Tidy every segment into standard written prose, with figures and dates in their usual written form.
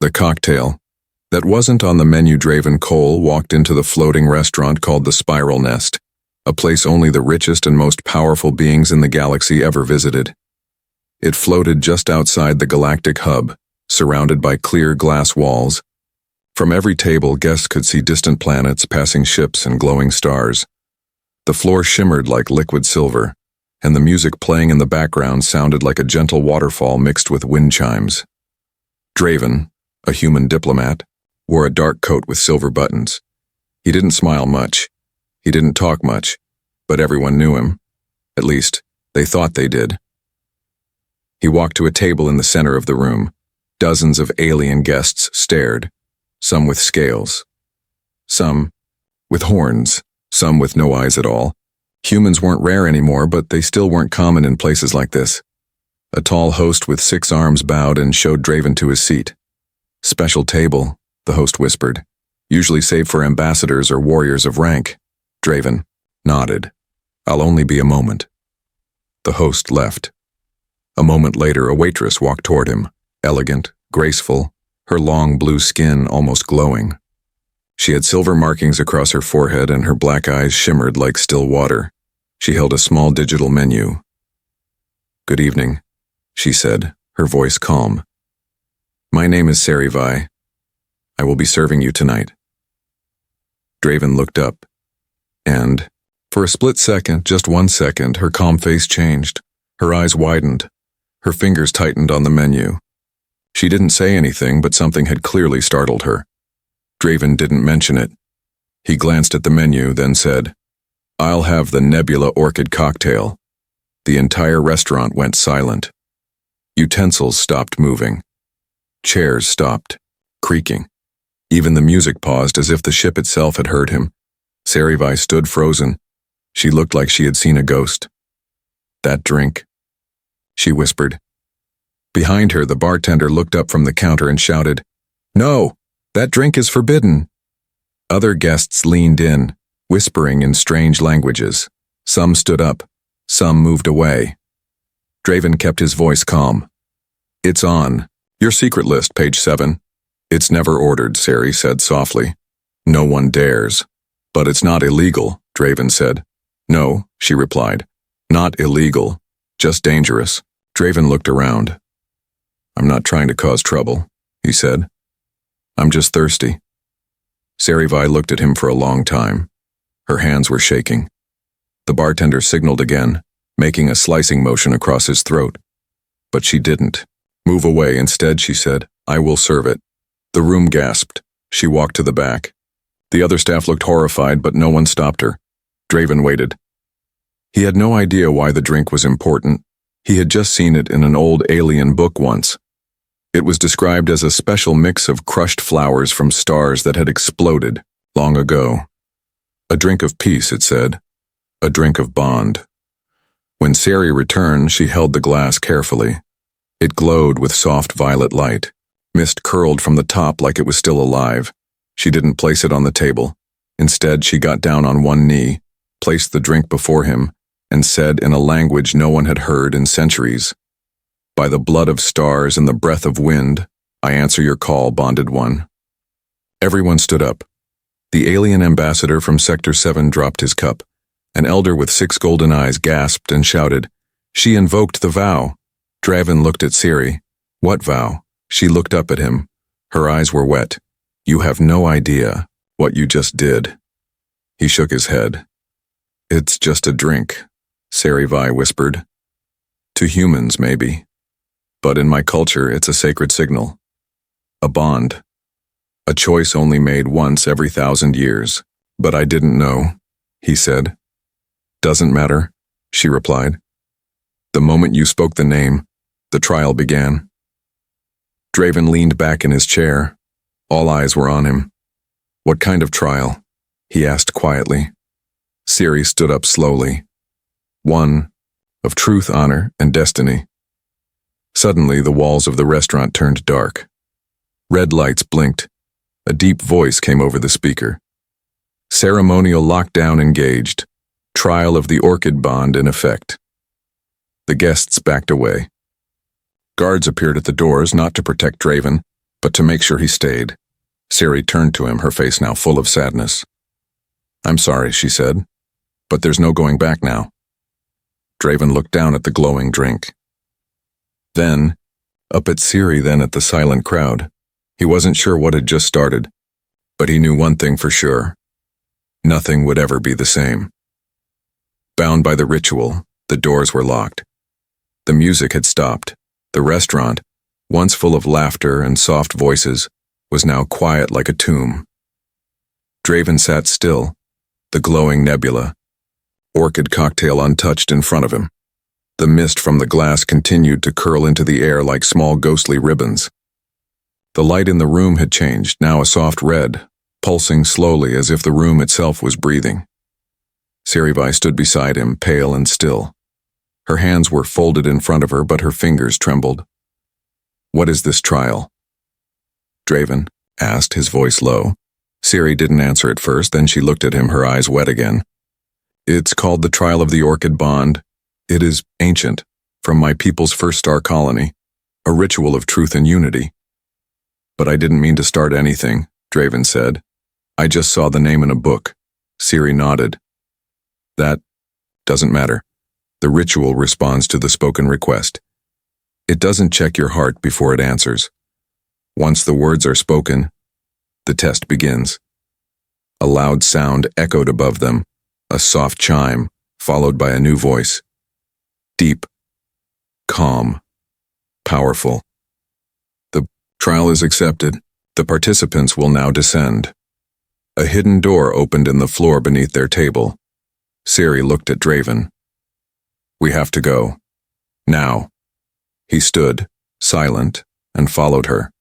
The cocktail that wasn't on the menu. Draven Cole walked into the floating restaurant called the Spiral Nest, a place only the richest and most powerful beings in the galaxy ever visited. It floated just outside the galactic hub, surrounded by clear glass walls. From every table, guests could see distant planets, passing ships, and glowing stars. The floor shimmered like liquid silver, and the music playing in the background sounded like a gentle waterfall mixed with wind chimes. Draven, a human diplomat, wore a dark coat with silver buttons. He didn't smile much. He didn't talk much, but everyone knew him. At least, they thought they did. He walked to a table in the center of the room. Dozens of alien guests stared, some with scales, some with horns, some with no eyes at all. Humans weren't rare anymore, but they still weren't common in places like this. A tall host with 6 arms bowed and showed Draven to his seat. "Special table," the host whispered, "usually saved for ambassadors or warriors of rank." Draven nodded. "I'll only be a moment." The host left. A moment later, a waitress walked toward him, elegant, graceful, her long blue skin almost glowing. She had silver markings across her forehead and her black eyes shimmered like still water. She held a small digital menu. "Good evening," she said, her voice calm. "My name is Sci-Fi. I will be serving you tonight." Draven looked up, and, for a split second, just 1 second, her calm face changed. Her eyes widened. Her fingers tightened on the menu. She didn't say anything, but something had clearly startled her. Draven didn't mention it. He glanced at the menu, then said, "I'll have the Nebula Orchid cocktail." The entire restaurant went silent. Utensils stopped moving. Chairs stopped, creaking. Even the music paused as if the ship itself had heard him. Sci-Fi stood frozen. She looked like she had seen a ghost. "That drink," she whispered. Behind her, the bartender looked up from the counter and shouted, "No! That drink is forbidden." Other guests leaned in, whispering in strange languages. Some stood up, some moved away. Draven kept his voice calm. "It's on. Your secret list, page 7. "It's never ordered," Sari said softly. "No one dares." "But it's not illegal," Draven said. "No," she replied. "Not illegal, just dangerous." Draven looked around. "I'm not trying to cause trouble," he said. "I'm just thirsty." Sci-Fi looked at him for a long time. Her hands were shaking. The bartender signaled again, making a slicing motion across his throat. But she didn't. "Move away instead," she said. "I will serve it." The room gasped. She walked to the back. The other staff looked horrified, but no one stopped her. Draven waited. He had no idea why the drink was important. He had just seen it in an old alien book once. It was described as a special mix of crushed flowers from stars that had exploded long ago. "A drink of peace," it said. "A drink of bond." When Sari returned, she held the glass carefully. It glowed with soft violet light. Mist curled from the top like it was still alive. She didn't place it on the table. Instead, she got down on one knee, placed the drink before him, and said in a language no one had heard in centuries, "By the blood of stars and the breath of wind, I answer your call, bonded one." Everyone stood up. The alien ambassador from Sector 7 dropped his cup. An elder with 6 golden eyes gasped and shouted, "She invoked the vow." Draven looked at Siri. "What vow?" She looked up at him. Her eyes were wet. "You have no idea what you just did." He shook his head. "It's just a drink," Sci-Fi whispered. "To humans, maybe. But in my culture, it's a sacred signal. A bond. A choice only made once every 1,000 years. But I didn't know," he said. "Doesn't matter," she replied. "The moment you spoke the name, the trial began." Draven leaned back in his chair. All eyes were on him. "What kind of trial?" he asked quietly. Siri stood up slowly. "One of truth, honor, and destiny." Suddenly, the walls of the restaurant turned dark. Red lights blinked. A deep voice came over the speaker. "Ceremonial lockdown engaged. Trial of the Orchid Bond in effect." The guests backed away. Guards appeared at the doors, not to protect Draven, But to make sure he stayed, Siri turned to him, her face now full of sadness. "I'm sorry," she said, "but there's no going back now." Draven looked down at the glowing drink. Then, up at Siri, then at the silent crowd. He wasn't sure what had just started, but he knew one thing for sure. Nothing would ever be the same. Bound by the ritual, the doors were locked. The music had stopped. The restaurant, once full of laughter and soft voices, was now quiet like a tomb. Draven sat still, the glowing nebula, orchid cocktail untouched in front of him. The mist from the glass continued to curl into the air like small ghostly ribbons. The light in the room had changed, now a soft red, pulsing slowly as if the room itself was breathing. Sci-Fi stood beside him, pale and still. Her hands were folded in front of her, but her fingers trembled. "What is this trial?" Draven asked, his voice low. Siri didn't answer at first, then she looked at him, her eyes wet again. "It's called the Trial of the Orchid Bond. It is ancient, from my people's first star colony, a ritual of truth and unity." "But I didn't mean to start anything," Draven said. "I just saw the name in a book." Siri nodded. "That doesn't matter. The ritual responds to the spoken request. It doesn't check your heart before it answers. Once the words are spoken, the test begins." A loud sound echoed above them, a soft chime, followed by a new voice. Deep, calm, powerful. "The trial is accepted. The participants will now descend." A hidden door opened in the floor beneath their table. Siri looked at Draven. "We have to go. Now." He stood, silent, and followed her.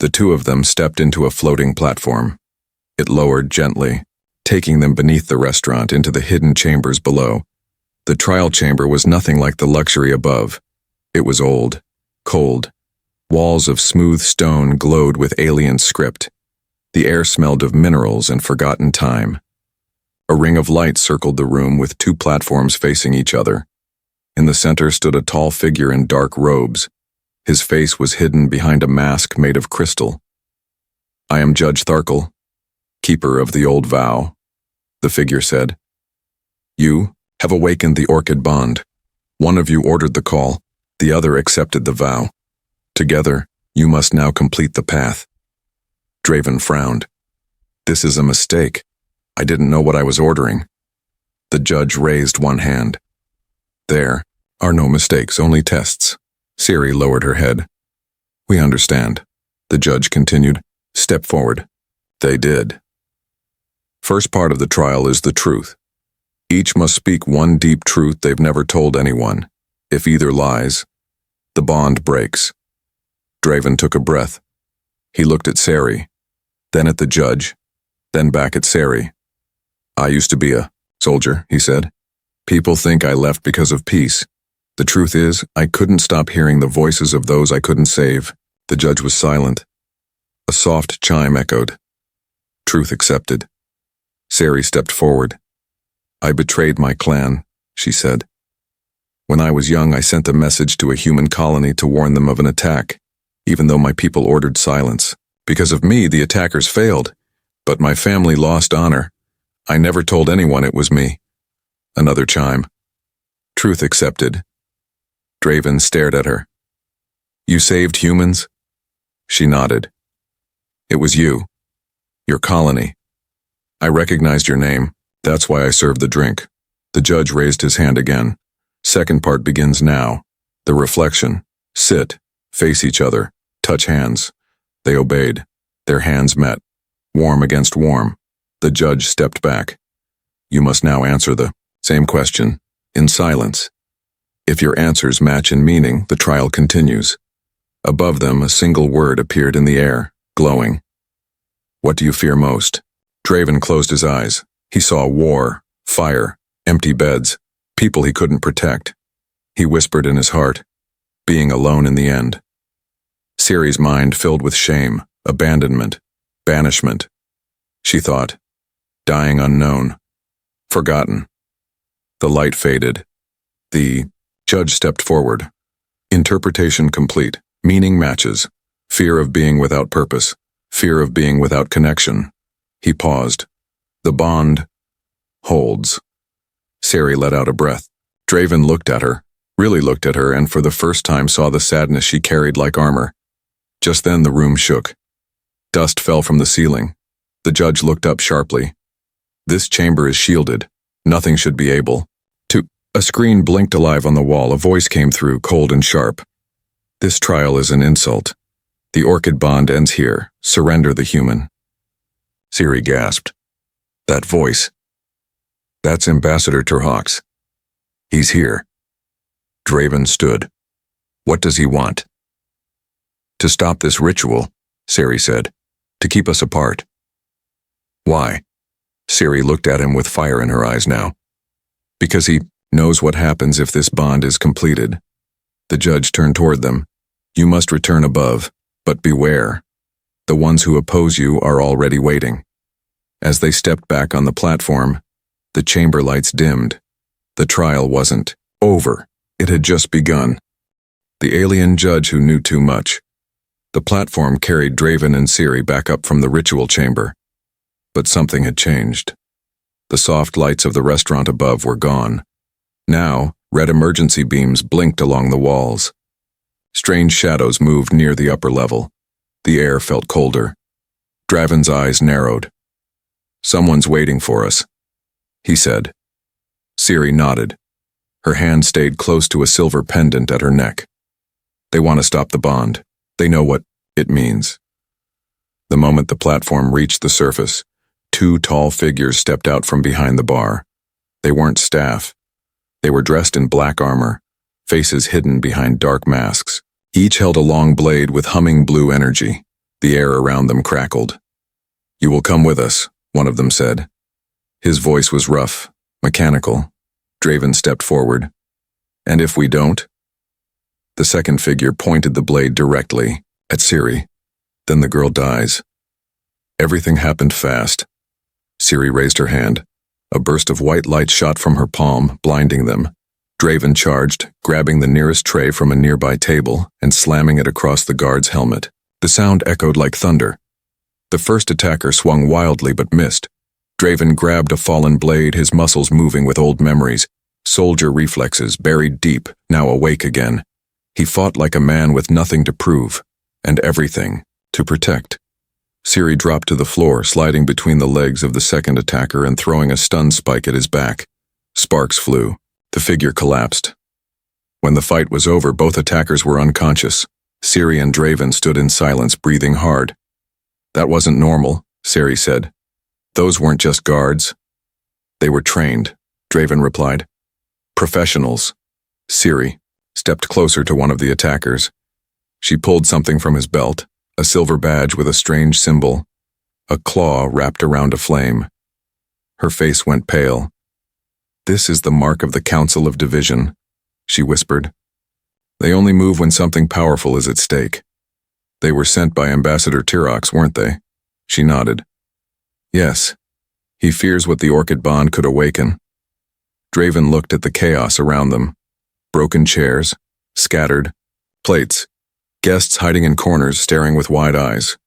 The two of them stepped into a floating platform. It lowered gently, taking them beneath the restaurant into the hidden chambers below. The trial chamber was nothing like the luxury above. It was old, cold. Walls of smooth stone glowed with alien script. The air smelled of minerals and forgotten time. A ring of light circled the room with two platforms facing each other. In the center stood a tall figure in dark robes. His face was hidden behind a mask made of crystal. "I am Judge Tharkle, keeper of the old vow," the figure said. "You have awakened the Orchid Bond. One of you ordered the call, the other accepted the vow. Together, you must now complete the path." Draven frowned. "This is a mistake. I didn't know what I was ordering." The judge raised one hand. "There are no mistakes, only tests." Siri lowered her head. "We understand," the judge continued. "Step forward." They did. First part of the trial is the truth. Each must speak one deep truth they've never told anyone. If either lies, the bond breaks. Draven took a breath. He looked at Sari, then at the judge, then back at Sari. "I used to be a soldier," he said. "People think I left because of peace. The truth is, I couldn't stop hearing the voices of those I couldn't save." The judge was silent. A soft chime echoed. Truth accepted. Sari stepped forward. "I betrayed my clan," she said. "When I was young, I sent a message to a human colony to warn them of an attack, even though my people ordered silence. Because of me, the attackers failed, but my family lost honor. I never told anyone it was me." Another chime. Truth accepted. Draven stared at her. "You saved humans?" She nodded. "It was you. Your colony. I recognized your name. That's why I served the drink." The judge raised his hand again. "Second part begins now. The reflection. Sit, face each other, touch hands." They obeyed. Their hands met, warm against warm. The judge stepped back. "You must now answer the same question, in silence. If your answers match in meaning, the trial continues." Above them, a single word appeared in the air, glowing. "What do you fear most?" Draven closed his eyes. He saw war, fire, empty beds, people he couldn't protect. He whispered in his heart, being alone in the end. Siri's mind filled with shame, abandonment, banishment. She thought, dying unknown, forgotten. The light faded. The judge stepped forward. Interpretation complete. Meaning matches. Fear of being without purpose. Fear of being without connection. He paused. The bond holds. Siri let out a breath. Draven looked at her, really looked at her, and for the first time saw the sadness she carried like armor. Just then the room shook. Dust fell from the ceiling. The judge looked up sharply. This chamber is shielded. Nothing should be able to. A screen blinked alive on the wall. A voice came through, cold and sharp. This trial is an insult. The orchid bond ends here. Surrender the human. Siri gasped. That voice. That's Ambassador Terhawks. He's here. Draven stood. What does he want? To stop this ritual, Siri said. To keep us apart. Why? Siri looked at him with fire in her eyes now. Because he knows what happens if this bond is completed. The judge turned toward them. You must return above, but beware. The ones who oppose you are already waiting. As they stepped back on the platform, the chamber lights dimmed. The trial wasn't over. It had just begun. The alien judge who knew too much. The platform carried Draven and Siri back up from the ritual chamber. But something had changed. The soft lights of the restaurant above were gone. Now, red emergency beams blinked along the walls. Strange shadows moved near the upper level. The air felt colder. Draven's eyes narrowed. Someone's waiting for us, he said. Siri nodded. Her hand stayed close to a silver pendant at her neck. They want to stop the bond. They know what it means. The moment the platform reached the surface, two tall figures stepped out from behind the bar. They weren't staff. They were dressed in black armor, faces hidden behind dark masks. Each held a long blade with humming blue energy. The air around them crackled. You will come with us, one of them said. His voice was rough, mechanical. Draven stepped forward. And if we don't? The second figure pointed the blade directly at Siri. Then the girl dies. Everything happened fast. Siri raised her hand. A burst of white light shot from her palm, blinding them. Draven charged, grabbing the nearest tray from a nearby table and slamming it across the guard's helmet. The sound echoed like thunder. The first attacker swung wildly but missed. Draven grabbed a fallen blade, his muscles moving with old memories. Soldier reflexes, buried deep, now awake again. He fought like a man with nothing to prove, and everything to protect. Siri dropped to the floor, sliding between the legs of the second attacker and throwing a stun spike at his back. Sparks flew. The figure collapsed. When the fight was over, both attackers were unconscious. Siri and Draven stood in silence, breathing hard. That wasn't normal, Siri said. Those weren't just guards. They were trained, Draven replied. Professionals. Siri stepped closer to one of the attackers. She pulled something from his belt, a silver badge with a strange symbol, a claw wrapped around a flame. Her face went pale. This is the mark of the Council of Division, she whispered. They only move when something powerful is at stake. They were sent by Ambassador Terhawks, weren't they? She nodded. Yes. He fears what the orchid bond could awaken. Draven looked at the chaos around them. Broken chairs, scattered plates, guests hiding in corners staring with wide eyes.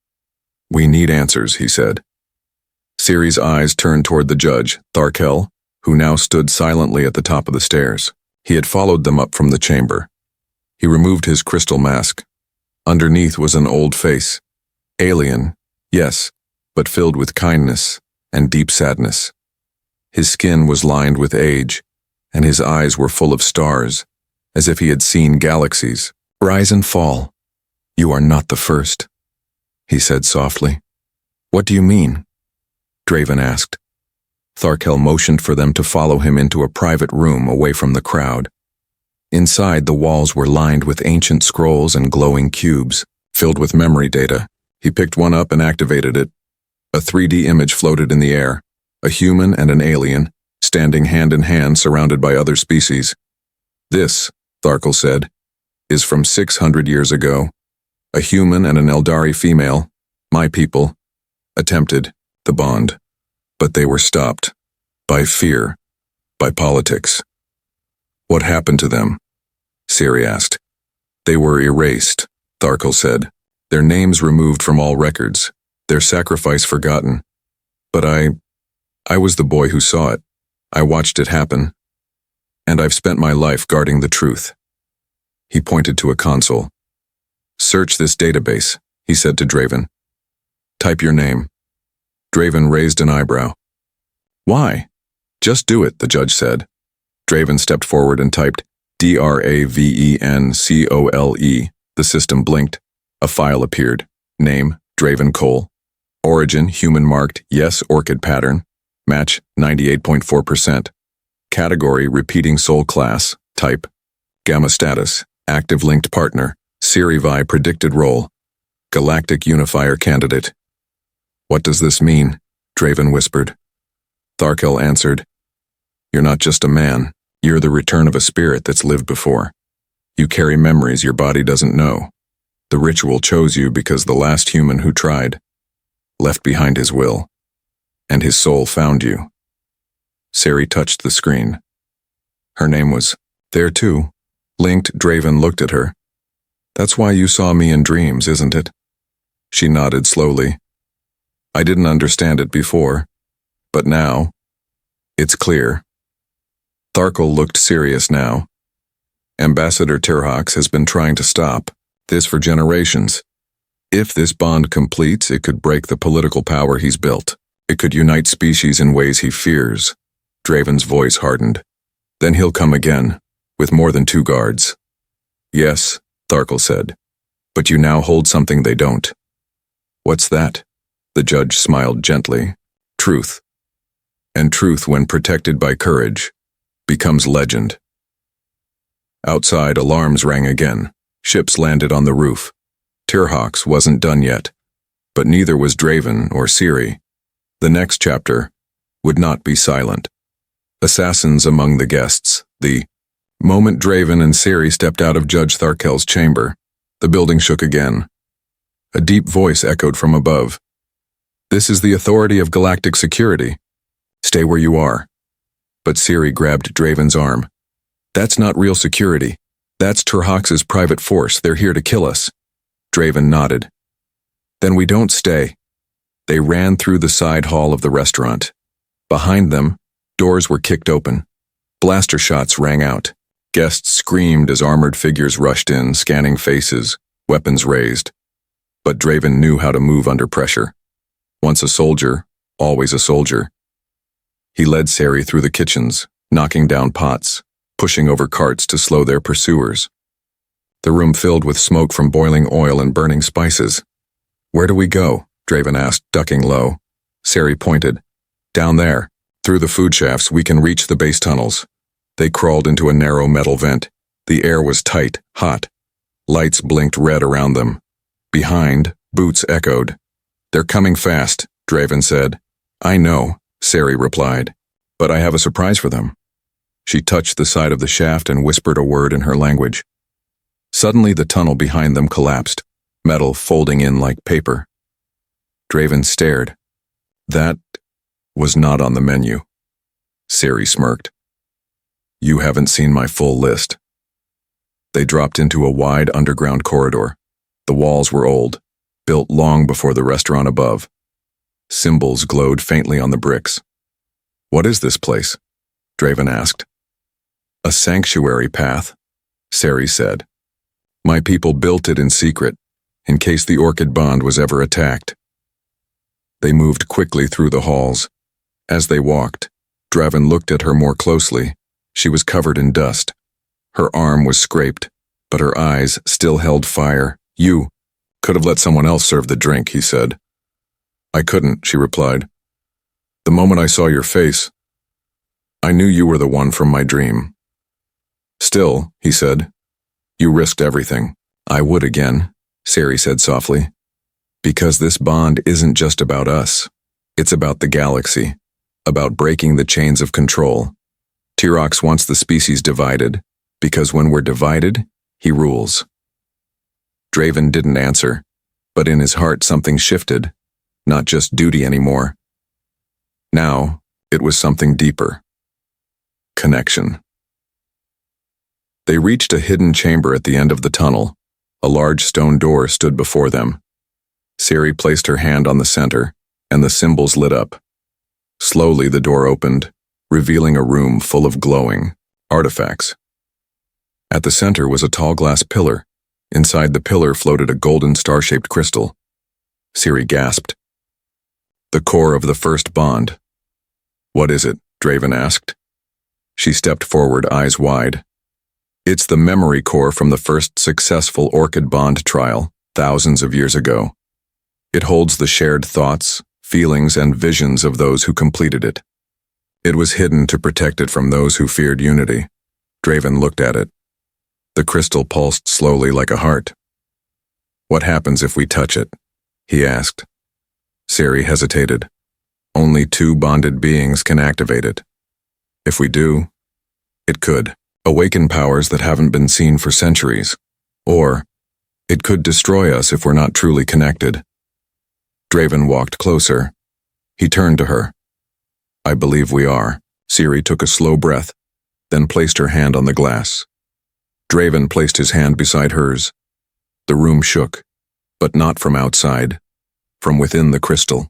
We need answers, he said. Siri's eyes turned toward the judge, Tharkel, who now stood silently at the top of the stairs. He had followed them up from the chamber. He removed his crystal mask. Underneath was an old face. Alien, yes, but filled with kindness and deep sadness. His skin was lined with age, and his eyes were full of stars, as if he had seen galaxies rise and fall. You are not the first, he said softly. What do you mean? Draven asked. Tharkel motioned for them to follow him into a private room away from the crowd. Inside, the walls were lined with ancient scrolls and glowing cubes, filled with memory data. He picked one up and activated it. A 3D image floated in the air, a human and an alien, standing hand in hand surrounded by other species. This, Tharkel said, is from 600 years ago. A human and an Eldari female, my people, attempted the bond. But they were stopped. By fear. By politics. What happened to them? Siri asked. They were erased, Tharkel said. their names removed from all records, their sacrifice forgotten. But I was the boy who saw it. I watched it happen. And I've spent my life guarding the truth. He pointed to a console. Search this database, he said to Draven. Type your name. Draven raised an eyebrow. Why? Just do it, the judge said. Draven stepped forward and typed DRAVENCOLE. The system blinked. A file appeared. Name, Draven Cole. Origin, human marked, yes, orchid pattern. Match, 98.4%. Category, repeating soul class. Type, gamma status, active linked partner. Sci-Fi predicted role. Galactic unifier candidate. What does this mean? Draven whispered. Tharkel answered. You're not just a man. You're the return of a spirit that's lived before. You carry memories your body doesn't know. The ritual chose you because the last human who tried left behind his will, and his soul found you. Sari touched the screen. Her name was there too. Linked, Draven looked at her. That's why you saw me in dreams, isn't it? She nodded slowly. I didn't understand it before, but now, it's clear. Tharkel looked serious now. Ambassador Terhax has been trying to stop this for generations. If this bond completes, it could break the political power he's built. It could unite species in ways he fears. Draven's voice hardened. Then he'll come again, with more than 2 guards. Yes, Tharkel said, but you now hold something they don't. What's that? The judge smiled gently. Truth. And truth, when protected by courage, becomes legend. Outside, alarms rang again. Ships landed on the roof. Terhax wasn't done yet, but neither was Draven or Siri. The next chapter would not be silent. Assassins among the guests. The moment Draven and Siri stepped out of Judge Tharkel's chamber, the building shook again. A deep voice echoed from above. This is the authority of galactic security. Stay where you are. But Siri grabbed Draven's arm. That's not real security. That's Terhax's private force. They're here to kill us. Draven nodded. Then we don't stay. They ran through the side hall of the restaurant. Behind them, doors were kicked open. Blaster shots rang out. Guests screamed as armored figures rushed in, scanning faces, weapons raised. But Draven knew how to move under pressure. Once a soldier, always a soldier. He led Sari through the kitchens, knocking down pots, pushing over carts to slow their pursuers. The room filled with smoke from boiling oil and burning spices. Where do we go? Draven asked, ducking low. Sari pointed. Down there. Through the food shafts, we can reach the base tunnels. They crawled into a narrow metal vent. The air was tight, hot. Lights blinked red around them. Behind, boots echoed. They're coming fast, Draven said. I know, Sari replied, but I have a surprise for them. She touched the side of the shaft and whispered a word in her language. Suddenly the tunnel behind them collapsed, metal folding in like paper. Draven stared. That was not on the menu. Sari smirked. You haven't seen my full list. They dropped into a wide underground corridor. The walls were old, built long before the restaurant above. Symbols glowed faintly on the bricks. What is this place? Draven asked. A sanctuary path, Sari said. My people built it in secret, in case the Orchid Bond was ever attacked. They moved quickly through the halls. As they walked, Draven looked at her more closely. She was covered in dust. Her arm was scraped, but her eyes still held fire. You could have let someone else serve the drink, he said. I couldn't, she replied. The moment I saw your face, I knew you were the one from my dream. Still, he said, you risked everything. I would again, Sari said softly. Because this bond isn't just about us. It's about the galaxy, about breaking the chains of control. Terhax wants the species divided, because when we're divided, he rules. Draven didn't answer, but in his heart something shifted, not just duty anymore. Now, it was something deeper. Connection. They reached a hidden chamber at the end of the tunnel, A large stone door stood before them. Siri placed her hand on the center, and the symbols lit up. Slowly the door opened, revealing a room full of glowing artifacts. At the center was a tall glass pillar. Inside the pillar floated a golden star-shaped crystal. Siri gasped. The core of the first bond. What is it? Draven asked. She stepped forward, eyes wide. It's the memory core from the first successful orchid bond trial, thousands of years ago. It holds the shared thoughts, feelings, and visions of those who completed it. It was hidden to protect it from those who feared unity. Draven looked at it. The crystal pulsed slowly like a heart. What happens if we touch it? He asked. Siri hesitated. Only two bonded beings can activate it. If we do, it could awaken powers that haven't been seen for centuries. Or, it could destroy us if we're not truly connected. Draven walked closer. He turned to her. I believe we are. Siri took a slow breath, then placed her hand on the glass. Draven placed his hand beside hers. The room shook, but not from outside, from within the crystal.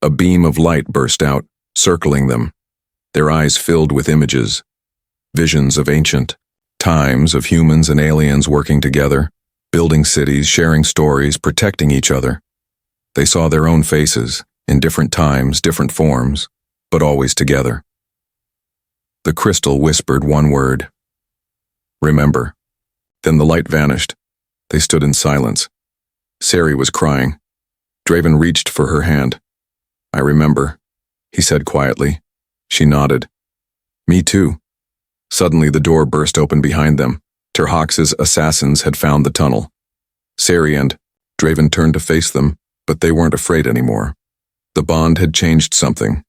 A beam of light burst out, circling them. Their eyes filled with images, visions of ancient times, of humans and aliens working together, building cities, sharing stories, protecting each other. They saw their own faces, in different times, different forms, but always together. The crystal whispered one word. Remember. Then the light vanished. They stood in silence. Siri was crying. Draven reached for her hand. I remember, he said quietly. She nodded. Me too. Suddenly the door burst open behind them. Terhax's assassins had found the tunnel. Siri and Draven turned to face them, but they weren't afraid anymore. The bond had changed something.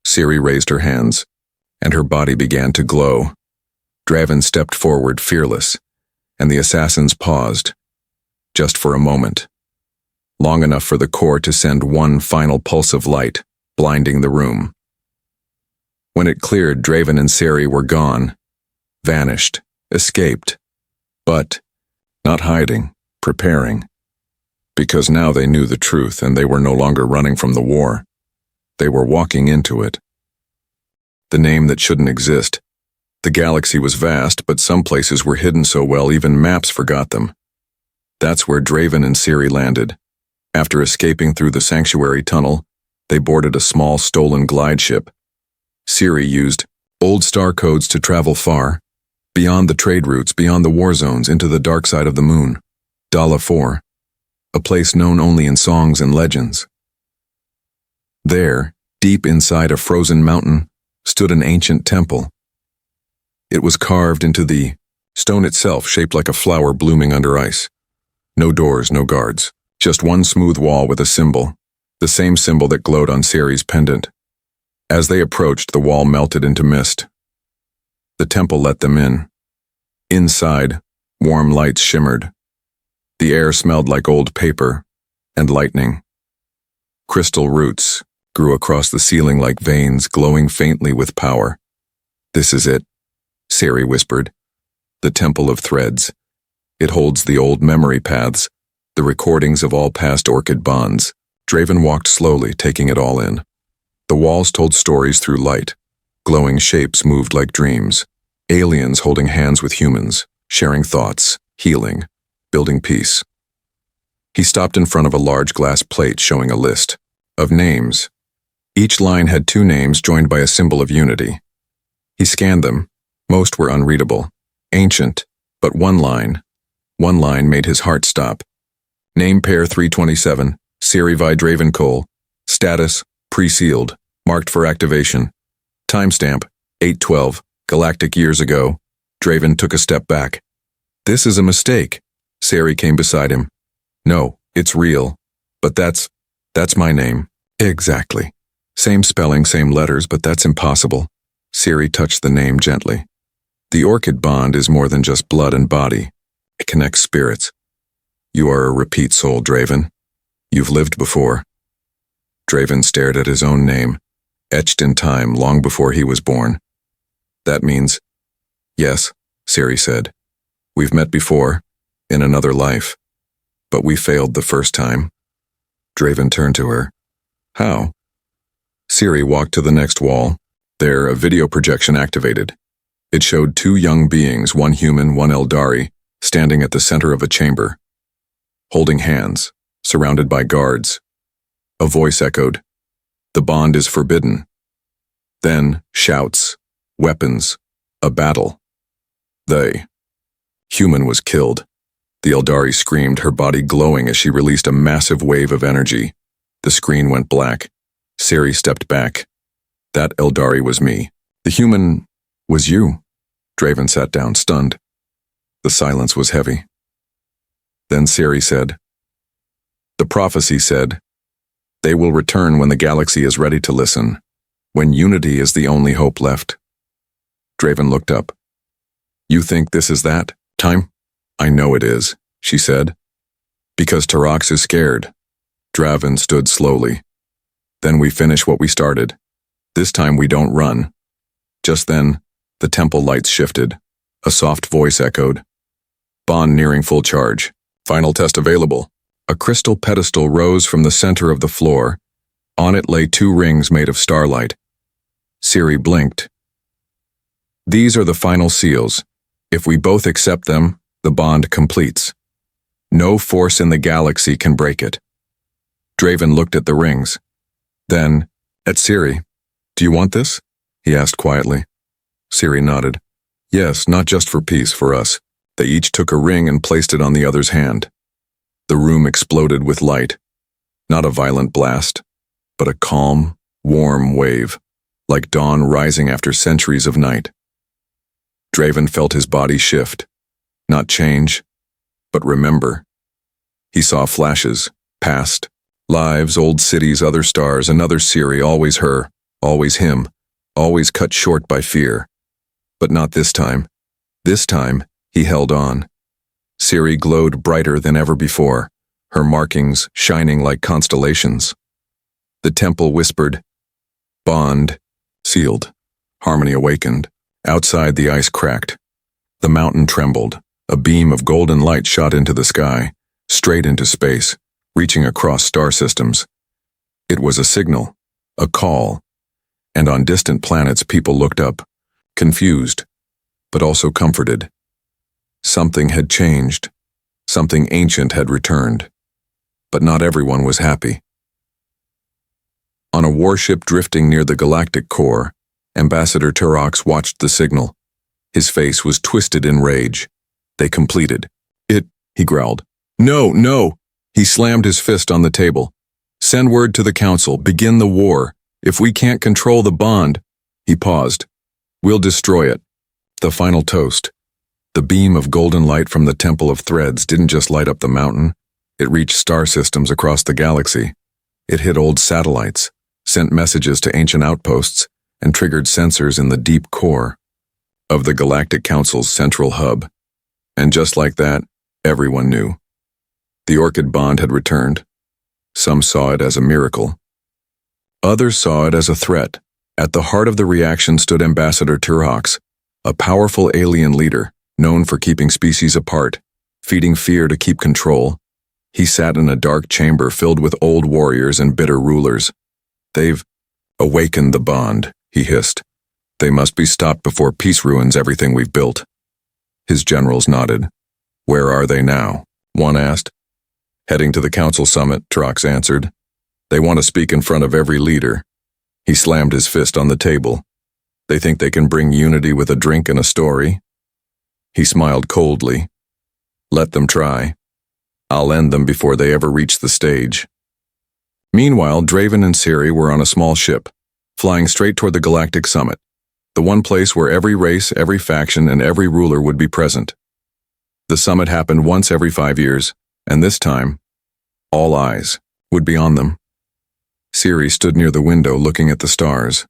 Siri raised her hands, and her body began to glow. Draven stepped forward, fearless, and the assassins paused, just for a moment, long enough for the core to send one final pulse of light, blinding the room. When it cleared, Draven and Siri were gone, vanished, escaped, but not hiding, preparing. Because now they knew the truth and they were no longer running from the war. They were walking into it. The name that shouldn't exist. The galaxy was vast, but some places were hidden so well even maps forgot them. That's where Draven and Siri landed. After escaping through the sanctuary tunnel, they boarded a small stolen glide ship. Siri used old star codes to travel far, beyond the trade routes, beyond the war zones, into the dark side of the moon. Dala 4. A place known only in songs and legends. There, deep inside a frozen mountain, stood an ancient temple. It was carved into the stone itself, shaped like a flower blooming under ice. No doors, no guards, just one smooth wall with a symbol, the same symbol that glowed on Siri's pendant. As they approached, the wall melted into mist. The temple let them in. Inside, warm lights shimmered. The air smelled like old paper and lightning. Crystal roots grew across the ceiling like veins, glowing faintly with power. This is it, Siri whispered. The Temple of Threads. It holds the old memory paths, the recordings of all past orchid bonds. Draven walked slowly, taking it all in. The walls told stories through light. Glowing shapes moved like dreams. Aliens holding hands with humans, sharing thoughts, healing, building peace. He stopped in front of a large glass plate showing a list of names. Each line had two names joined by a symbol of unity. He scanned them. Most were unreadable, ancient, but one line made his heart stop. Name pair 327, Siri Draven Cole. Status, pre-sealed, marked for activation. Timestamp, 812, galactic years ago. Draven took a step back. This is a mistake. Siri came beside him. No, it's real. But that's my name. Exactly. Same spelling, same letters, but that's impossible. Siri touched the name gently. The orchid bond is more than just blood and body. It connects spirits. You are a repeat soul, Draven. You've lived before. Draven stared at his own name, etched in time long before he was born. That means, yes, Siri said. We've met before. in another life. But we failed the first time. Draven turned to her. How? Ciri walked to the next wall. There, a video projection activated. It showed two young beings, one human, one Eldari, standing at the center of a chamber, holding hands, surrounded by guards. A voice echoed, "The bond is forbidden." Then, shouts, weapons, a battle. The human was killed. The Eldari screamed, her body glowing as she released a massive wave of energy. The screen went black. Ciri stepped back. That Eldari was me. The human was you. Draven sat down, stunned. The silence was heavy. Then Ciri said, "The prophecy said, they will return when the galaxy is ready to listen, when unity is the only hope left." Draven looked up. "You think this is that time?" "I know it is," she said. "Because Tarax is scared." Draven stood slowly. "Then we finish what we started. This time we don't run." Just then, the temple lights shifted. A soft voice echoed. "Bond nearing full charge. Final test available." A crystal pedestal rose from the center of the floor. On it lay two rings made of starlight. Ciri blinked. "These are the final seals. If we both accept them, the bond completes. No force in the galaxy can break it." Draven looked at the rings. Then, at Ciri. "Do you want this?" he asked quietly. Ciri nodded. "Yes, not just for peace, for us." They each took a ring and placed it on the other's hand. The room exploded with light. Not a violent blast, but a calm, warm wave, like dawn rising after centuries of night. Draven felt his body shift. Not change, but remember. He saw flashes, past, lives, old cities, other stars, another Ciri, always her, always him, always cut short by fear. But not this time. This time, he held on. Ciri glowed brighter than ever before, her markings shining like constellations. The temple whispered, "Bond, sealed." Harmony awakened. Outside, the ice cracked. The mountain trembled. A beam of golden light shot into the sky, straight into space, reaching across star systems. It was a signal, a call, and on distant planets people looked up, confused, but also comforted. Something had changed. Something ancient had returned. But not everyone was happy. On a warship drifting near the galactic core, Ambassador Tarax watched the signal. His face was twisted in rage. They completed. "It," he growled. "No, no!" He slammed his fist on the table. "Send word to the council. Begin the war. If we can't control the bond..." He paused. "We'll destroy it." The final toast. The beam of golden light from the Temple of Threads didn't just light up the mountain. It reached star systems across the galaxy. It hit old satellites, sent messages to ancient outposts, and triggered sensors in the deep core of the Galactic Council's central hub. And just like that, everyone knew. The Orchid Bond had returned. Some saw it as a miracle. Others saw it as a threat. At the heart of the reaction stood Ambassador Tarax, a powerful alien leader, known for keeping species apart, feeding fear to keep control. He sat in a dark chamber filled with old warriors and bitter rulers. "They've awakened the bond," he hissed. "They must be stopped before peace ruins everything we've built." His generals nodded. "Where are they now?" one asked. "Heading to the council summit," Tarax answered. "They want to speak in front of every leader." He slammed his fist on the table. "They think they can bring unity with a drink and a story?" He smiled coldly. "Let them try. I'll end them before they ever reach the stage." Meanwhile, Draven and Ciri were on a small ship, flying straight toward the galactic summit, the one place where every race, every faction, and every ruler would be present. The summit happened once every 5 years, and this time, all eyes would be on them. Ciri stood near the window looking at the stars.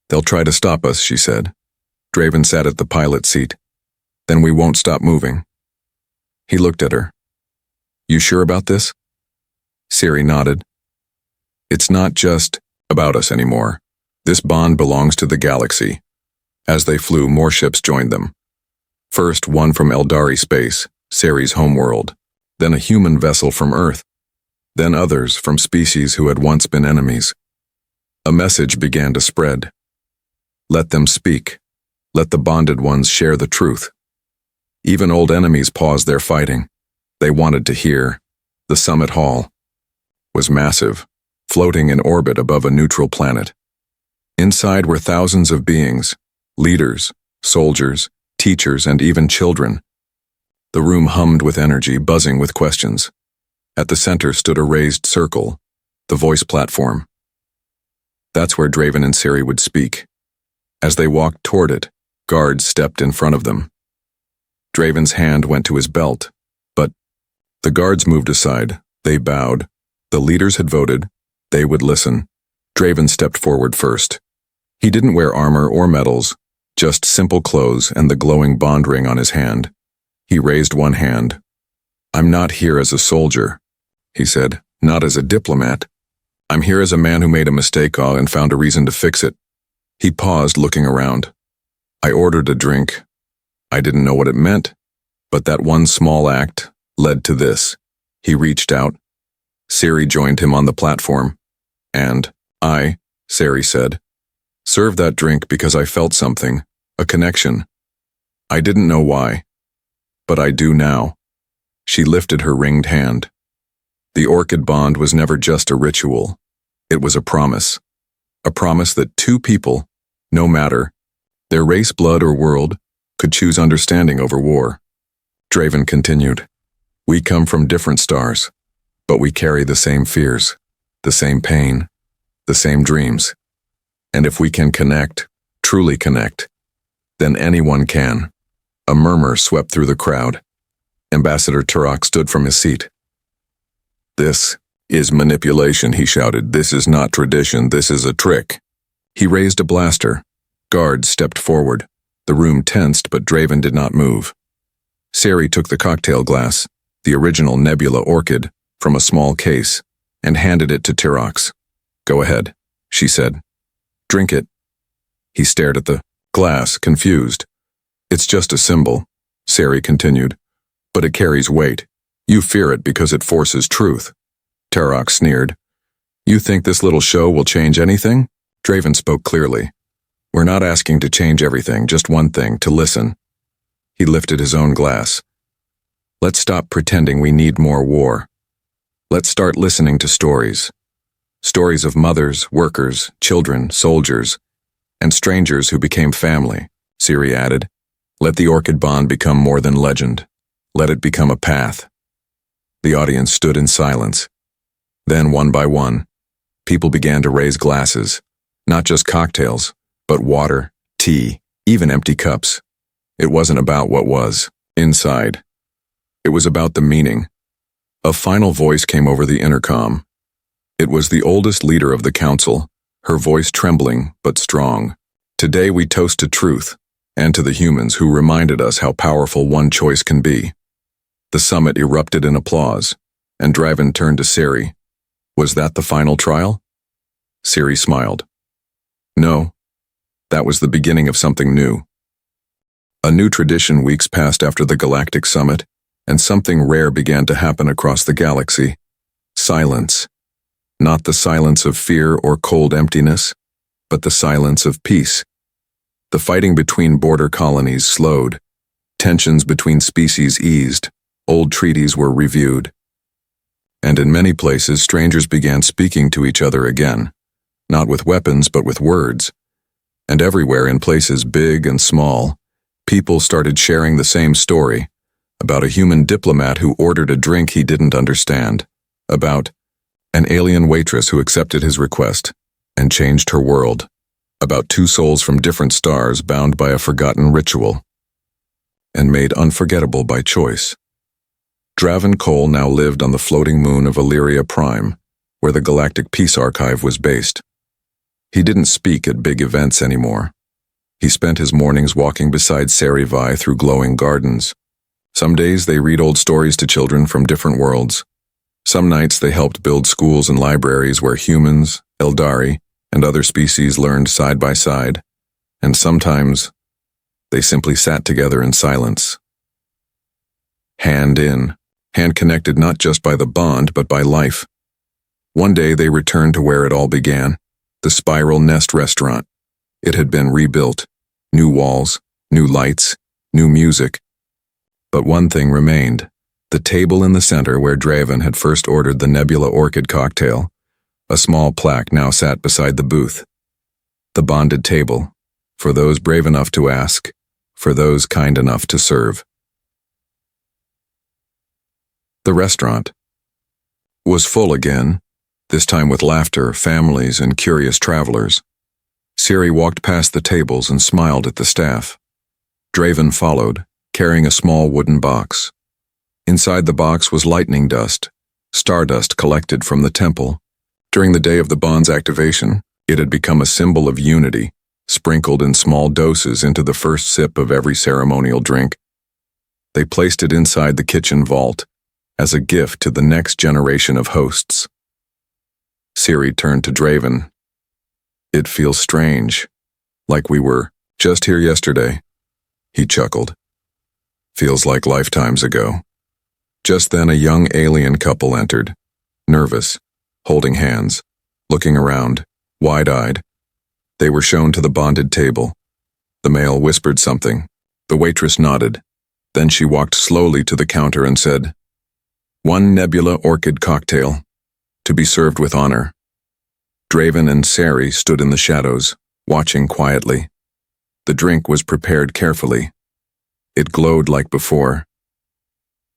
"They'll try to stop us," she said. Draven sat at the pilot seat. "Then we won't stop moving." He looked at her. "You sure about this?" Ciri nodded. "It's not just about us anymore. This bond belongs to the galaxy." As they flew, more ships joined them. First, one from Eldari space, Ceres' homeworld, then a human vessel from Earth, then others from species who had once been enemies. A message began to spread. Let them speak. Let the bonded ones share the truth. Even old enemies paused their fighting. They wanted to hear. The summit hall was massive, floating in orbit above a neutral planet. Inside were thousands of beings, leaders, soldiers, teachers, and even children. The room hummed with energy, buzzing with questions. At the center stood a raised circle, the voice platform. That's where Draven and Ciri would speak. As they walked toward it, guards stepped in front of them. Draven's hand went to his belt, but the guards moved aside. They bowed. The leaders had voted. They would listen. Draven stepped forward first. He didn't wear armor or medals, just simple clothes and the glowing bond ring on his hand. He raised one hand. I'm not here as a soldier, he said, not as a diplomat. I'm here as a man who made a mistake and found a reason to fix it. He paused, looking around. I ordered a drink. I didn't know what it meant, but that one small act led to this. He reached out. Ciri joined him on the platform. And I, Ciri said, served that drink because I felt something, a connection. I didn't know why, but I do now. She lifted her ringed hand. The orchid bond was never just a ritual. It was a promise that two people, no matter their race, blood, or world, could choose understanding over war. Draven continued, we come from different stars, but we carry the same fears, the same pain, the same dreams. And if we can connect, truly connect, then anyone can. A murmur swept through the crowd. Ambassador Turok stood from his seat. This is manipulation, he shouted. This is not tradition, this is a trick. He raised a blaster. Guards stepped forward. The room tensed, but Draven did not move. Ciri took the cocktail glass, the original Nebula orchid, from a small case, and handed it to Turok. Go ahead, she said. Drink it. He stared at the glass, confused. It's just a symbol, Ciri continued, but it carries weight. You fear it because it forces truth. Turok sneered. You think this little show will change anything? Draven spoke clearly. We're not asking to change everything, just one thing, to listen. He lifted his own glass. Let's stop pretending we need more war. Let's start listening to stories. Stories of mothers, workers, children, soldiers, and strangers who became family, Ciri added. Let the orchid bond become more than legend. Let it become a path. The audience stood in silence. Then, one by one, people began to raise glasses, not just cocktails, but water, tea, even empty cups. It wasn't about what was inside. It was about the meaning. A final voice came over the intercom. It was the oldest leader of the council, her voice trembling but strong. Today we toast to truth, and to the humans who reminded us how powerful one choice can be. The summit erupted in applause, and Draven turned to Ciri. Was that the final trial? Ciri smiled. No, that was the beginning of something new. A new tradition weeks passed after the Galactic Summit, and something rare began to happen across the galaxy. Silence. Not the silence of fear or cold emptiness, but the silence of peace. The fighting between border colonies slowed. Tensions between species eased. Old treaties were reviewed. And in many places, strangers began speaking to each other again, not with weapons, but with words. And everywhere, in places big and small, people started sharing the same story, about a human diplomat who ordered a drink he didn't understand, about an alien waitress who accepted his request and changed her world, about two souls from different stars bound by a forgotten ritual and made unforgettable by choice. Draven Cole now lived on the floating moon of Illyria Prime, where the Galactic Peace Archive was based. He didn't speak at big events anymore. He spent his mornings walking beside Sci-Fi through glowing gardens. Some days they read old stories to children from different worlds. Some nights they helped build schools and libraries where humans, Eldari, and other species learned side by side. And sometimes they simply sat together in silence. hand in, hand connected not just by the bond but by life. One day they returned to where it all began, the Spiral Nest restaurant. It had been rebuilt, new walls, new lights, new music. But one thing remained, the table in the center where Draven had first ordered the Nebula Orchid cocktail. A small plaque now sat beside the booth. The bonded table, for those brave enough to ask, for those kind enough to serve. The restaurant was full again, this time with laughter, families, and curious travelers. Ciri walked past the tables and smiled at the staff. Draven followed, carrying a small wooden box. Inside the box was lightning dust, stardust collected from the temple. During the day of the bond's activation, it had become a symbol of unity, sprinkled in small doses into the first sip of every ceremonial drink. They placed it inside the kitchen vault, as a gift to the next generation of hosts. Ciri turned to Draven. It feels strange, like we were just here yesterday. He chuckled. Feels like lifetimes ago. Just then a young alien couple entered, nervous, holding hands, looking around, wide-eyed. They were shown to the bonded table. The male whispered something. The waitress nodded. Then she walked slowly to the counter and said, "One Nebula Orchid cocktail, to be served with honor." Draven and Ciri stood in the shadows, watching quietly. The drink was prepared carefully. It glowed like before.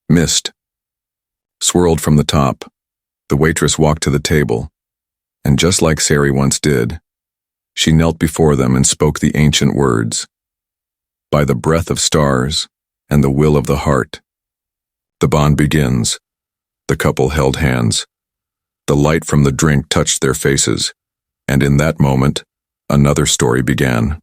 Mist swirled from the top. The waitress walked to the table, and just like Ciri once did, she knelt before them and spoke the ancient words. By the breath of stars and the will of the heart, the bond begins. The couple held hands. The light from the drink touched their faces, and in that moment, another story began.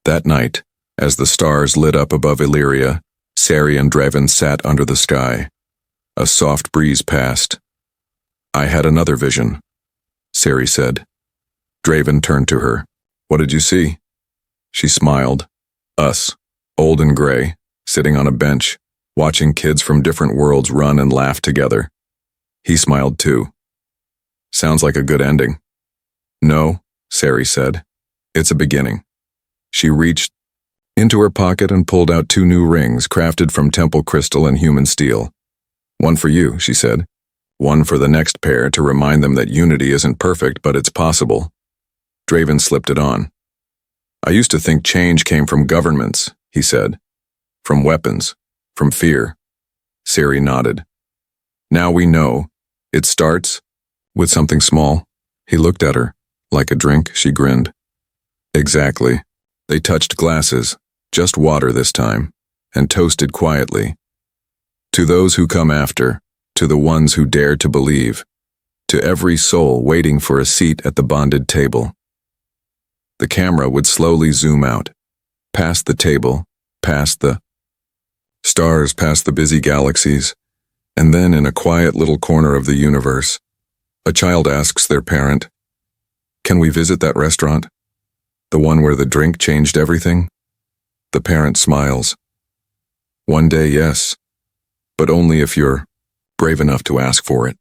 That night, as the stars lit up above Illyria, Ciri and Draven sat under the sky. A soft breeze passed. "I had another vision," Ciri said. Draven turned to her. "What did you see?" She smiled. "Us, old and gray, sitting on a bench, watching kids from different worlds run and laugh together." He smiled too. "Sounds like a good ending." "No," Ciri said. "It's a beginning." She reached into her pocket and pulled out 2 new rings crafted from temple crystal and human steel. "One for you," she said. "One for the next pair to remind them that unity isn't perfect, but it's possible." Draven slipped it on. "I used to think change came from governments," he said. "From weapons, from fear." Ciri nodded. "Now we know. It starts with something small." He looked at her. "Like a drink," she grinned. "Exactly." They touched glasses, just water this time, and toasted quietly. "To those who come after, to the ones who dare to believe, to every soul waiting for a seat at the bonded table." The camera would slowly zoom out, past the table, past the stars, past the busy galaxies, and then in a quiet little corner of the universe, a child asks their parent, "Can we visit that restaurant? The one where the drink changed everything?" The parent smiles. "One day, yes, but only if you're brave enough to ask for it."